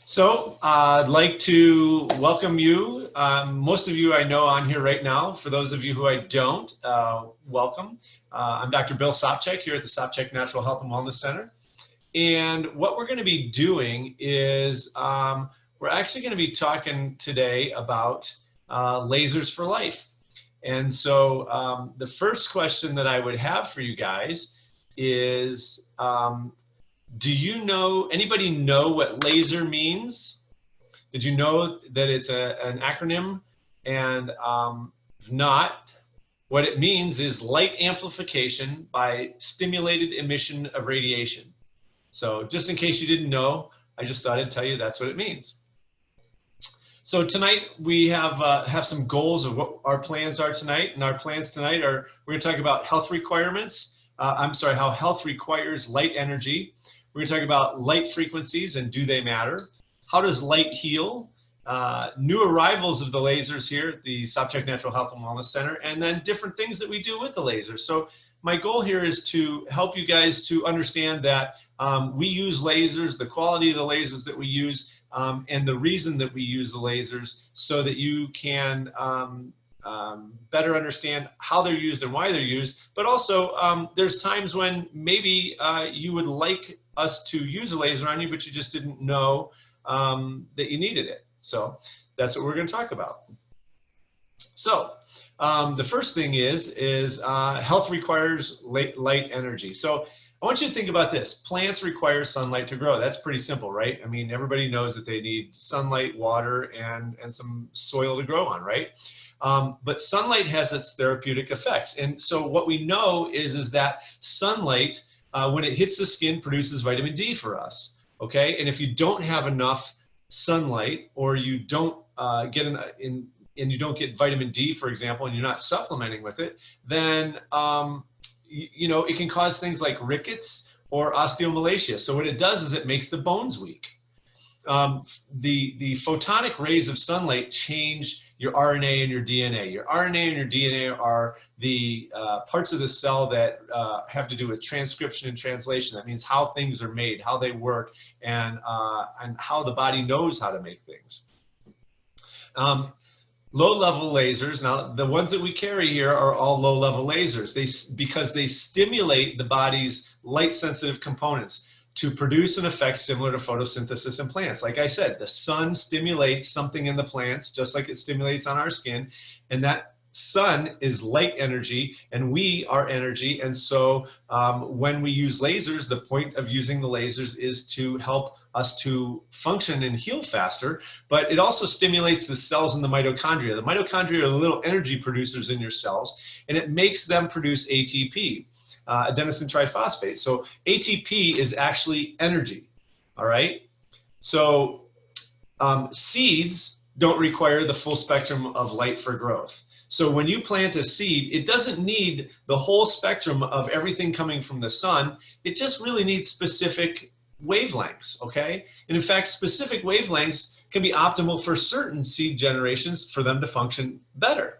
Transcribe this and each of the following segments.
I'd like to welcome you. Most of you I know on here right now. For those of you who I don't, welcome. I'm Dr. Bill Sopchak here at the Sopchak Natural Health and Wellness Center. And what we're going to be doing is we're actually going to be talking today about lasers for life. And so the first question that I would have for you guys is, do you know, anybody know what laser means? Did you know that it's an acronym? And if not, what it means is light amplification by stimulated emission of radiation. So just in case you didn't know, I just thought I'd tell you that's what it means. So tonight we have some goals of what our plans are tonight. And our plans tonight are, we're going to talk about health requirements. How health requires light energy. We're going to talk about light frequencies and do they matter? How does light heal? New arrivals of the lasers here at the Sopchak Natural Health and Wellness Center, and then different things that we do with the lasers. So my goal here is to help you guys to understand that we use lasers, the quality of the lasers that we use, and the reason that we use the lasers so that you can better understand how they're used and why they're used. But also there's times when maybe you would like us to use a laser on you, but you just didn't know that you needed it. So that's what we're going to talk about. So the first thing is health requires light energy. So I want you to think about this. Plants require sunlight to grow. That's pretty simple, right? I mean, everybody knows that they need sunlight, water, and some soil to grow on, right? But sunlight has its therapeutic effects. And so what we know is that sunlight, when it hits the skin, produces vitamin D for us, okay? And if you don't have enough sunlight, or you don't and you don't get vitamin D, for example, and you're not supplementing with it, then you know, it can cause things like rickets or osteomalacia. So what it does is it makes the bones weak. The photonic rays of sunlight change your RNA and your DNA. Your RNA and your DNA are the parts of the cell that have to do with transcription and translation. That means how things are made, how they work, and how the body knows how to make things. Low-level lasers, now the ones that we carry here are all low-level lasers because they stimulate the body's light-sensitive components to produce an effect similar to photosynthesis in plants. Like I said, the sun stimulates something in the plants just like it stimulates on our skin, and that sun is light energy and we are energy. And so when we use lasers, the point of using the lasers is to help us to function and heal faster, but it also stimulates the cells in the mitochondria. The mitochondria are the little energy producers in your cells, and it makes them produce ATP. Adenosine triphosphate. So ATP is actually energy, all right? So seeds don't require the full spectrum of light for growth. So when you plant a seed, it doesn't need the whole spectrum of everything coming from the sun. It just really needs specific wavelengths, okay? And in fact, specific wavelengths can be optimal for certain seed generations for them to function better.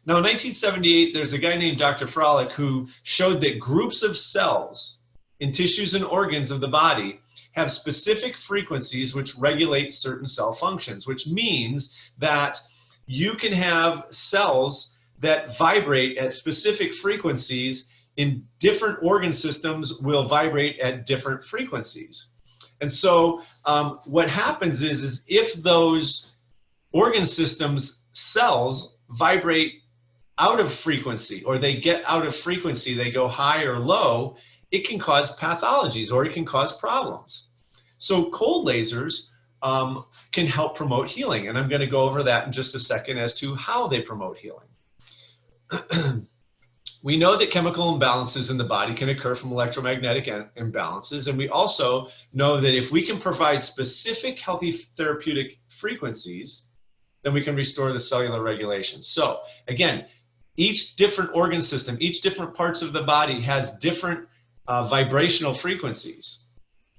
Now, in 1978, there's a guy named Dr. Froelich who showed that groups of cells in tissues and organs of the body have specific frequencies which regulate certain cell functions, which means that you can have cells that vibrate at specific frequencies in different organ systems will vibrate at different frequencies. And so what happens is if those organ systems cells vibrate out of frequency, or they get out of frequency, they go high or low, it can cause pathologies or it can cause problems. So cold lasers can help promote healing. And I'm going to go over that in just a second as to how they promote healing. We know that chemical imbalances in the body can occur from electromagnetic imbalances. And we also know that if we can provide specific healthy therapeutic frequencies, then we can restore the cellular regulation. So again, each different organ system, each different parts of the body has different vibrational frequencies.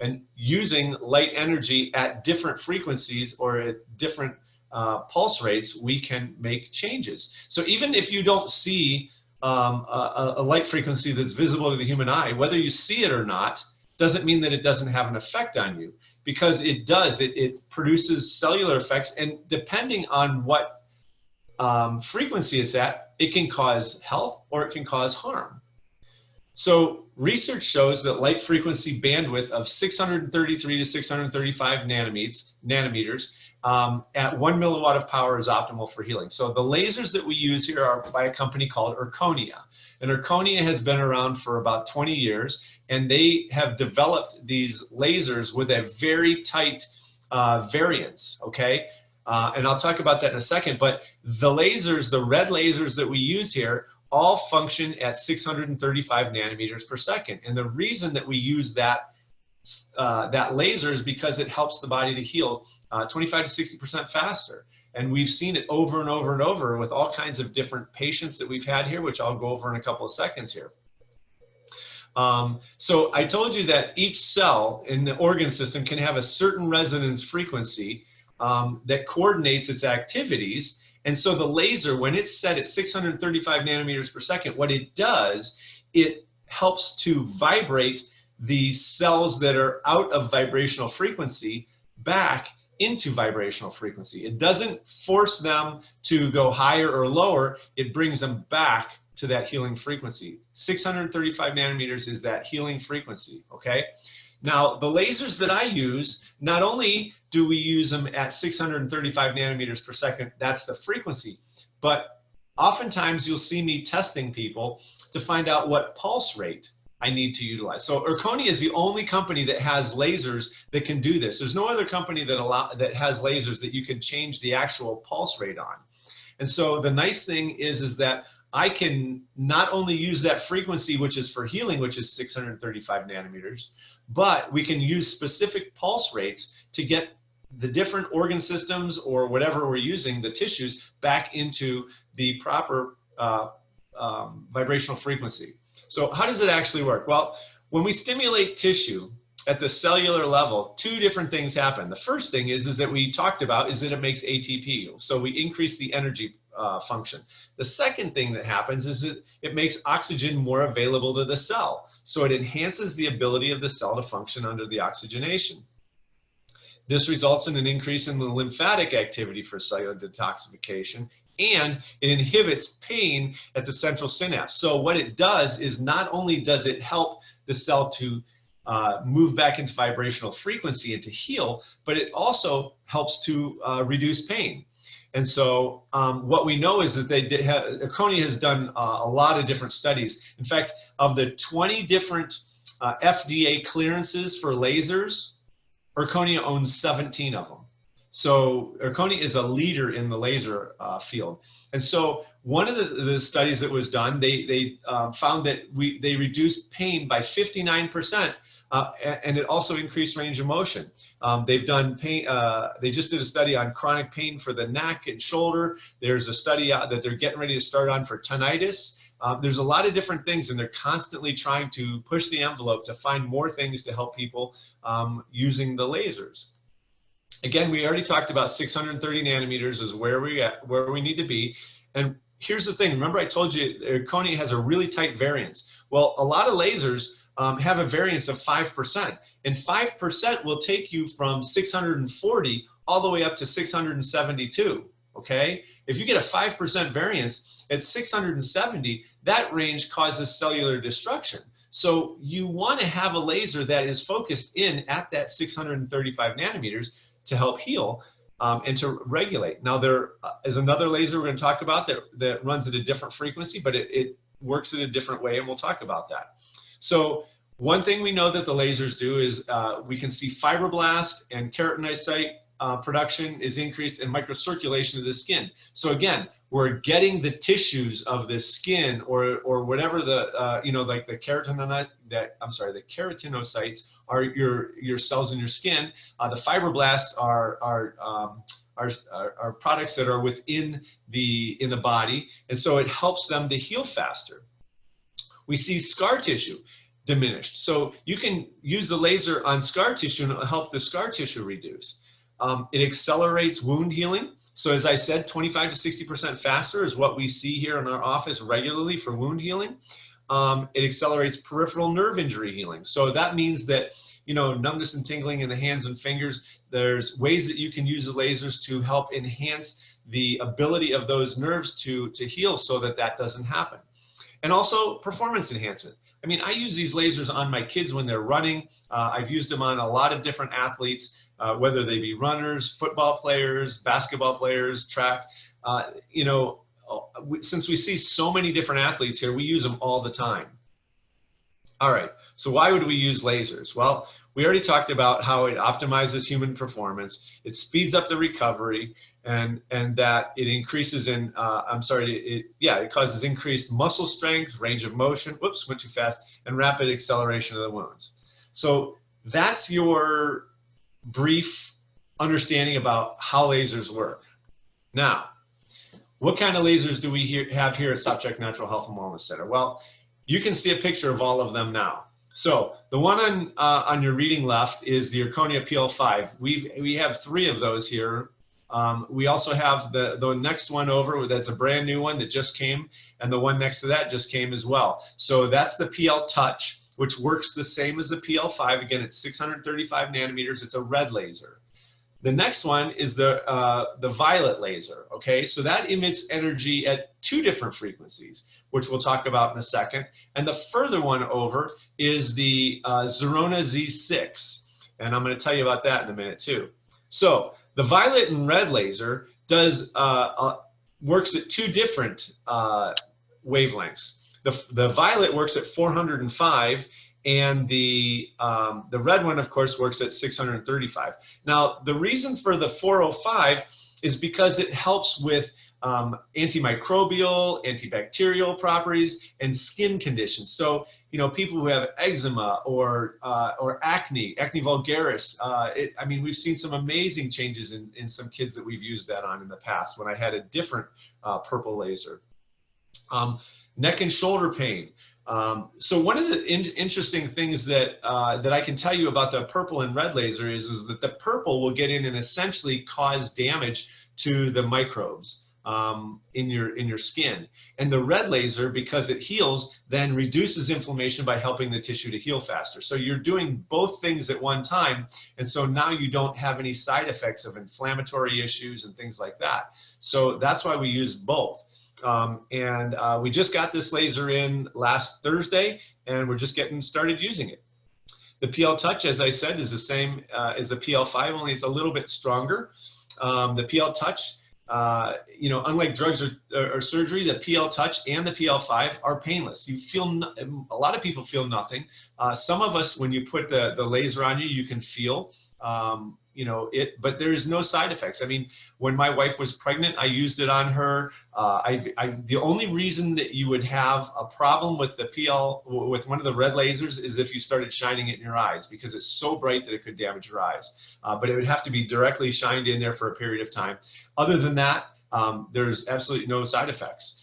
And using light energy at different frequencies or at different pulse rates, we can make changes. So even if you don't see a light frequency that's visible to the human eye, whether you see it or not, doesn't mean that it doesn't have an effect on you. because it does, it produces cellular effects, and depending on what frequency it's at, it can cause health or it can cause harm. So research shows that light frequency bandwidth of 633 to 635 nanometers at 1 milliwatt of power is optimal for healing. So the lasers that we use here are by a company called Erchonia. And Erchonia has been around for about 20 years, and they have developed these lasers with a very tight variance, okay? And I'll talk about that in a second, but the lasers, the red lasers that we use here, all function at 635 nanometers per second. And the reason that we use that laser is because it helps the body to heal 25 to 60% faster. And we've seen it over and over and over with all kinds of different patients that we've had here, which I'll go over in a couple of seconds here. So I told you that each cell in the organ system can have a certain resonance frequency that coordinates its activities. And so the laser, when it's set at 635 nanometers per second, what it does, it helps to vibrate the cells that are out of vibrational frequency back into vibrational frequency. It doesn't force them to go higher or lower. It brings them back to that healing frequency. 635 nanometers is that healing frequency, okay? Now, the lasers that I use, not only do we use them at 635 nanometers per second, that's the frequency, but oftentimes you'll see me testing people to find out what pulse rate I need to utilize. So Erchonia is the only company that has lasers that can do this. There's no other company that has lasers that you can change the actual pulse rate on. And so the nice thing is that I can not only use that frequency, which is for healing, which is 635 nanometers, but we can use specific pulse rates to get the different organ systems or whatever we're using, the tissues, back into the proper vibrational frequency. So how does it actually work? Well, when we stimulate tissue at the cellular level, two different things happen. The first thing is that we talked about is that it makes ATP. So we increase the energy function. The second thing that happens is that it makes oxygen more available to the cell. So it enhances the ability of the cell to function under the oxygenation. This results in an increase in the lymphatic activity for cellular detoxification, and it inhibits pain at the central synapse. So what it does is not only does it help the cell to move back into vibrational frequency and to heal, but it also helps to reduce pain. And so what we know is that Erchonia has done a lot of different studies. In fact, of the 20 different FDA clearances for lasers, Erchonia owns 17 of them. So Erchonia is a leader in the laser field. And so one of the studies that was done, they found that they reduced pain by 59%. And it also increased range of motion. They've done pain, they just did a study on chronic pain for the neck and shoulder. There's a study out that they're getting ready to start on for tinnitus. There's a lot of different things, and they're constantly trying to push the envelope to find more things to help people using the lasers. Again, we already talked about 630 nanometers is where we need to be. And here's the thing, remember I told you Erchonia has a really tight variance. Well, a lot of lasers have a variance of 5%, and 5% will take you from 640 all the way up to 672, okay? If you get a 5% variance at 670, that range causes cellular destruction. So you want to have a laser that is focused in at that 635 nanometers to help heal and to regulate. Now there is another laser we're going to talk about that runs at a different frequency, but it works in a different way, and we'll talk about that. So one thing we know that the lasers do is we can see fibroblast and keratinocyte production is increased and microcirculation of the skin. So again, we're getting the tissues of the skin or whatever the, like the the keratinocytes are your cells in your skin. The fibroblasts are products that are within in the body. And so it helps them to heal faster. We see scar tissue diminished. So you can use the laser on scar tissue and it'll help the scar tissue reduce. It accelerates wound healing. So as I said, 25 to 60% faster is what we see here in our office regularly for wound healing. it accelerates peripheral nerve injury healing. So that means that, you know, numbness and tingling in the hands and fingers, there's ways that you can use the lasers to help enhance the ability of those nerves to heal so that that doesn't happen. And also performance enhancement. I mean, I use these lasers on my kids when they're running. I've used them on a lot of different athletes, whether they be runners, football players, basketball players, track. You know, since we see so many different athletes here, we use them all the time. All right, so why would we use lasers? Well, we already talked about how it optimizes human performance. It speeds up the recovery, and that it increases in, it causes increased muscle strength, range of motion, whoops, went too fast, and rapid acceleration of the wounds. So that's your brief understanding about how lasers work. Now, what kind of lasers do we have here at Sopchak Natural Health and Wellness Center? Well, you can see a picture of all of them now. So the one on your reading left is the Erchonia PL5000. We have 3 of those here. We also have the next one over, that's a brand new one that just came, and the one next to that just came as well. So that's the PL Touch, which works the same as the PL5. Again, it's 635 nanometers. It's a red laser. The next one is the violet laser, okay? So that emits energy at 2 different frequencies, which we'll talk about in a second. And the further one over is the Zerona Z6, and I'm gonna tell you about that in a minute too. So the violet and red laser works at 2 different wavelengths. The violet works at 405, and the red one, of course, works at 635. Now, the reason for the 405 is because it helps with antimicrobial, antibacterial properties, and skin conditions. So, you know, people who have eczema or acne vulgaris, I mean, we've seen some amazing changes in some kids that we've used that on in the past when I had a different purple laser. Neck and shoulder pain. So one of the interesting things that I can tell you about the purple and red laser is that the purple will get in and essentially cause damage to the microbes in your skin, and the red laser, because it heals, then reduces inflammation by helping the tissue to heal faster. So you're doing both things at one time, and so now you don't have any side effects of inflammatory issues and things like that. So that's why we use both. We just got this laser in last Thursday, and we're just getting started using it. The PL Touch, as I said, is the same as the PL5, only it's a little bit stronger. The PL Touch, you know, unlike drugs or surgery, the PL Touch and the PL5 are painless. You feel, a lot of people feel nothing. Some of us, when you put the laser on you, you can feel, you know, but there's no side effects. I mean, when my wife was pregnant, I used it on her. The only reason that you would have a problem with with one of the red lasers is if you started shining it in your eyes, because it's so bright that it could damage your eyes. But it would have to be directly shined in there for a period of time. Other than that, there's absolutely no side effects.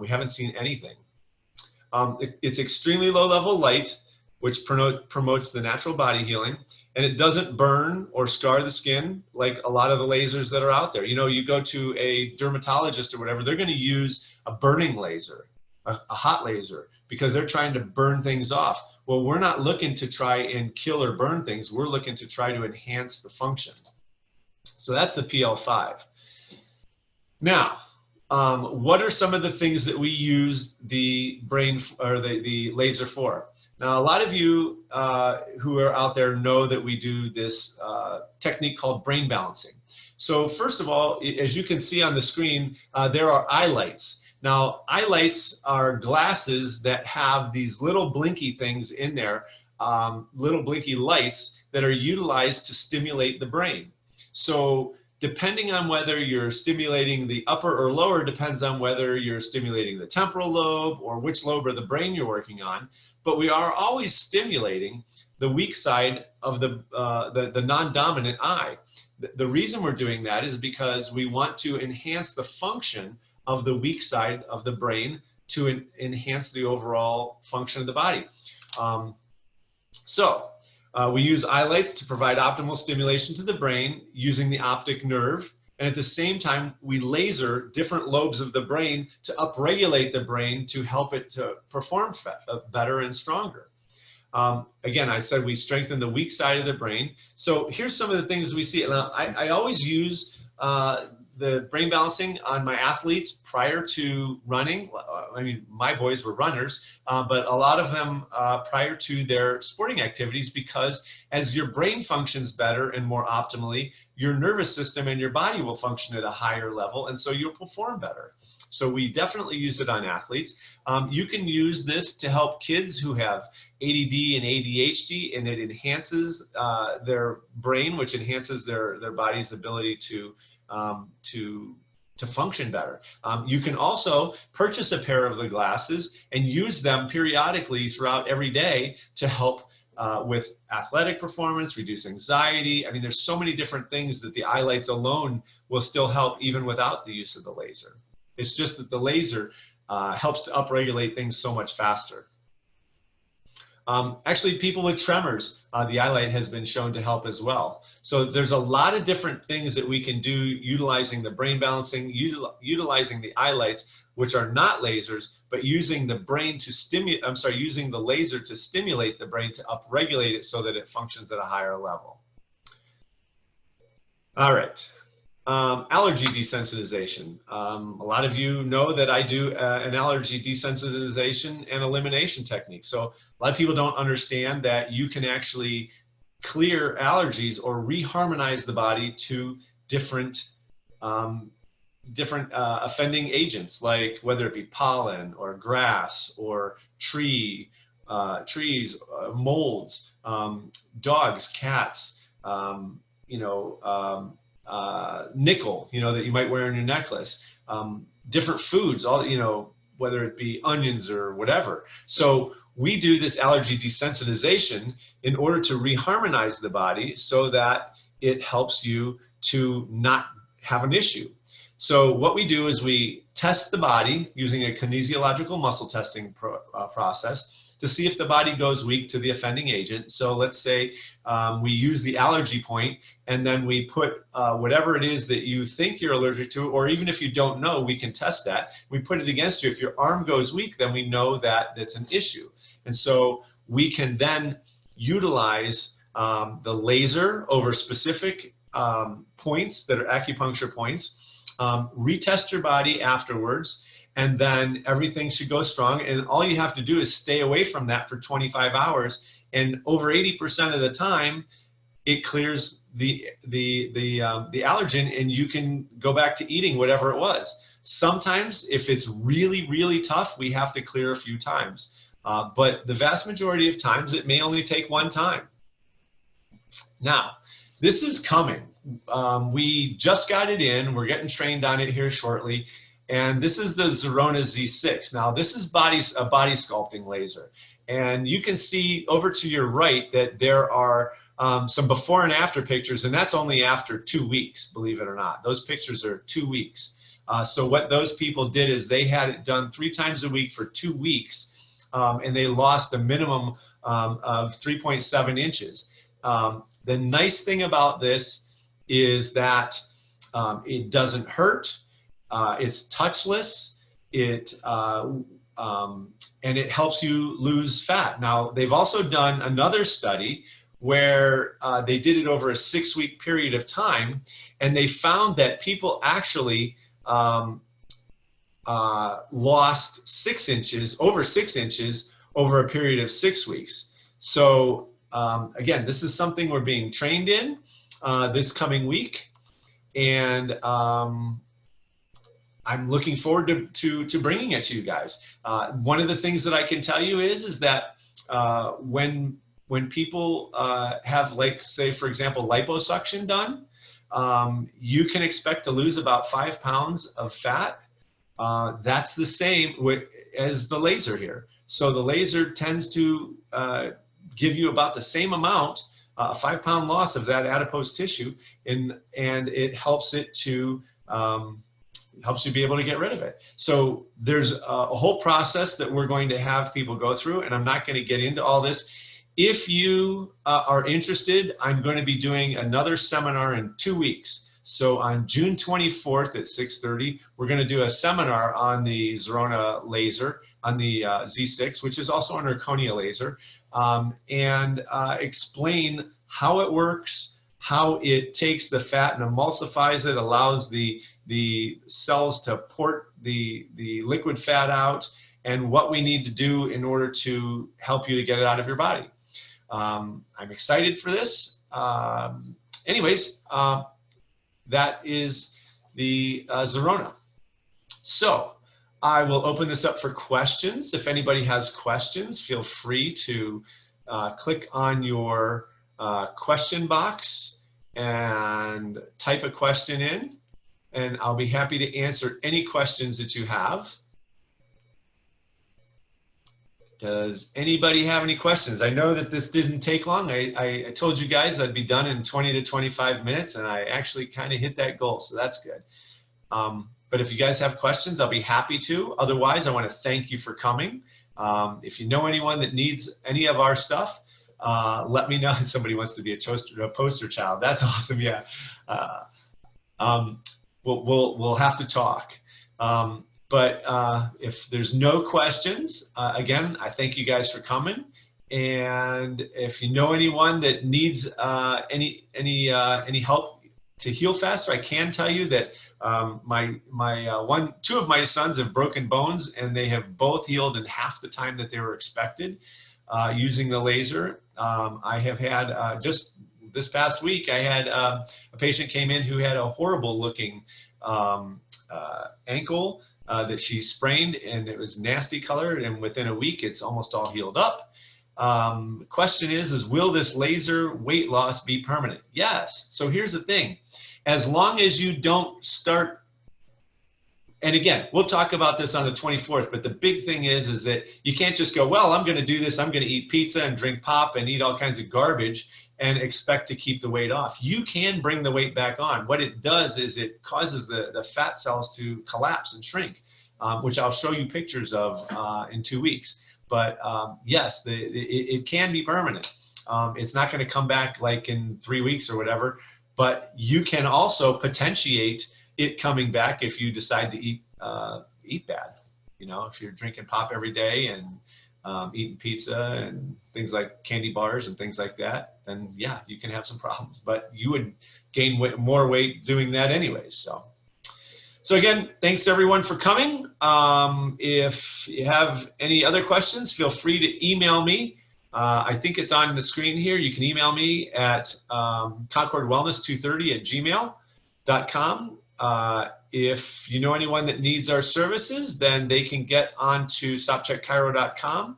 We haven't seen anything. It's extremely low level light, which promotes the natural body healing, and it doesn't burn or scar the skin like a lot of the lasers that are out there. You know, you go to a dermatologist or whatever, they're gonna use a burning laser, a hot laser, because they're trying to burn things off. Well, we're not looking to try and kill or burn things. We're looking to try to enhance the function. So that's the PL5. Now, what are some of the things that we use the laser for? Now, a lot of you who are out there know that we do this technique called brain balancing. So first of all, as you can see on the screen, there are eye lights. Now, eye lights are glasses that have these little blinky things in there, little blinky lights that are utilized to stimulate the brain. So depending on whether you're stimulating the upper or lower depends on whether you're stimulating the temporal lobe or which lobe of the brain you're working on. But we are always stimulating the weak side of the non-dominant eye. The reason we're doing that is because we want to enhance the function of the weak side of the brain to enhance the overall function of the body. We use eye lights to provide optimal stimulation to the brain using the optic nerve And at the same time, we laser different lobes of the brain to upregulate the brain to help it to perform better and stronger. Again, I said we strengthen the weak side of the brain. So here's some of the things we see. And I always use the brain balancing on my athletes prior to running. I mean, my boys were runners, but a lot of them prior to their sporting activities, because as your brain functions better and more optimally, your nervous system and your body will function at a higher level, and so you'll perform better. So we definitely use it on athletes. You can use this to help kids who have ADD and ADHD, and it enhances their brain, which enhances their body's ability to function better. You can also purchase a pair of the glasses and use them periodically throughout every day to help with athletic performance, reduce anxiety. I mean, there's so many different things that the eye lights alone will still help even without the use of the laser. It's just that the laser helps to upregulate things so much faster. Actually, people with tremors, the eye light has been shown to help as well. So there's a lot of different things that we can do utilizing the brain balancing, utilizing the eye lights, which are not lasers, but using the brain to stimulate, using the laser to stimulate the brain to upregulate it so that it functions at a higher level. All right. Allergy desensitization. A lot of you know that I do an allergy desensitization and elimination technique. So a lot of people don't understand that you can actually clear allergies or reharmonize the body to different offending agents, like whether it be pollen or grass or trees, molds, dogs, cats, nickel, that you might wear in your necklace, different foods, all, whether it be onions or whatever. So we do this allergy desensitization in order to reharmonize the body so that it helps you to not have an issue. So what we do is we test the body using a kinesiological muscle testing process to see if the body goes weak to the offending agent. So let's say we use the allergy point, and then we put whatever it is that you think you're allergic to, or even if you don't know, we can test that. We put it against you. If your arm goes weak, then we know that it's an issue. And so we can then utilize the laser over specific points that are acupuncture points, retest your body afterwards, and then everything should go strong. And all you have to do is stay away from that for 25 hours. And over 80% of the time, it clears the allergen, and you can go back to eating whatever it was. Sometimes, if it's really, really tough, we have to clear a few times. But the vast majority of times, it may only take one time. Now, this is coming. We just got it in. We're getting trained on it here shortly. And this is the Zerona Z6. Now, this is a body sculpting laser. And you can see over to your right that there are some before and after pictures, and that's only after 2 weeks, believe it or not. Those pictures are 2 weeks. So what those people did is they had it done 3 times a week for 2 weeks, and they lost a minimum of 3.7 inches. The nice thing about this is that it doesn't hurt. It's touchless. And it helps you lose fat. Now, they've also done another study where they did it over a 6-week period of time, and they found that people actually lost 6 inches, over 6 inches, over a period of 6 weeks. So again, this is something we're being trained in this coming week, and I'm looking forward to bringing it to you guys. One of the things that I can tell you is that when people have, like, say, for example, liposuction done, you can expect to lose about 5 pounds of fat. That's the same as the laser here. So the laser tends to give you about the same amount, a 5-pound loss of that adipose tissue, and it helps it to helps you be able to get rid of it. So there's a whole process that we're going to have people go through, and I'm not going to get into all this. If you are interested, I'm going to be doing another seminar in 2 weeks. So on June 24th at 6:30, we're going to do a seminar on the Zerona laser, on the Z6, which is also an Erchonia laser, and explain how it works, how it takes the fat and emulsifies it, allows the cells to port the liquid fat out, and what we need to do in order to help you to get it out of your body. I'm excited for this. Anyways, that is the Zerona. So I will open this up for questions. If anybody has questions, feel free to click on your question box and type a question in, and I'll be happy to answer any questions that you have. Does anybody have any questions? I know that this didn't take long. I told you guys I'd be done in 20 to 25 minutes, and I actually kind of hit that goal, so that's good. But if you guys have questions, I'll be happy to. Otherwise, I want to thank you for coming. If you know anyone that needs any of our stuff, let me know. Somebody wants to be a poster child. That's awesome. Yeah. We'll have to talk. But if there's no questions, again, I thank you guys for coming. And if you know anyone that needs any help to heal faster, I can tell you that two of my sons have broken bones, and they have both healed in half the time that they were expected using the laser. I have had just this past week, I had a patient came in who had a horrible looking ankle that she sprained, and it was nasty colored, and within a week it's almost all healed up. The question is will this laser weight loss be permanent? Yes. So here's the thing. As long as you don't start, and again, we'll talk about this on the 24th, but the big thing is that you can't just go, well, I'm going to do this. I'm going to eat pizza and drink pop and eat all kinds of garbage and expect to keep the weight off. You can bring the weight back on. What it does is it causes the fat cells to collapse and shrink, which I'll show you pictures of in 2 weeks. But yes, it can be permanent. It's not going to come back like in 3 weeks or whatever, but you can also potentiate it coming back if you decide to eat bad. You know, if you're drinking pop every day and eating pizza and things like candy bars and things like that, then yeah, you can have some problems, but you would gain more weight doing that anyways. So again, thanks everyone for coming. If you have any other questions, feel free to email me. I think it's on the screen here. You can email me at concordwellness230@gmail.com. If you know anyone that needs our services, then they can get onto sopchakchiro.com.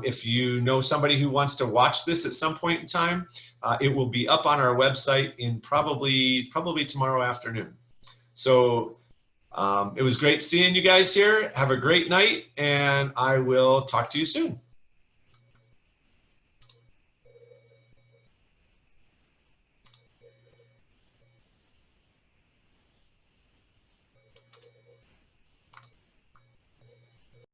If you know somebody who wants to watch this at some point in time, it will be up on our website in probably tomorrow afternoon. So it was great seeing you guys here. Have a great night, and I will talk to you soon.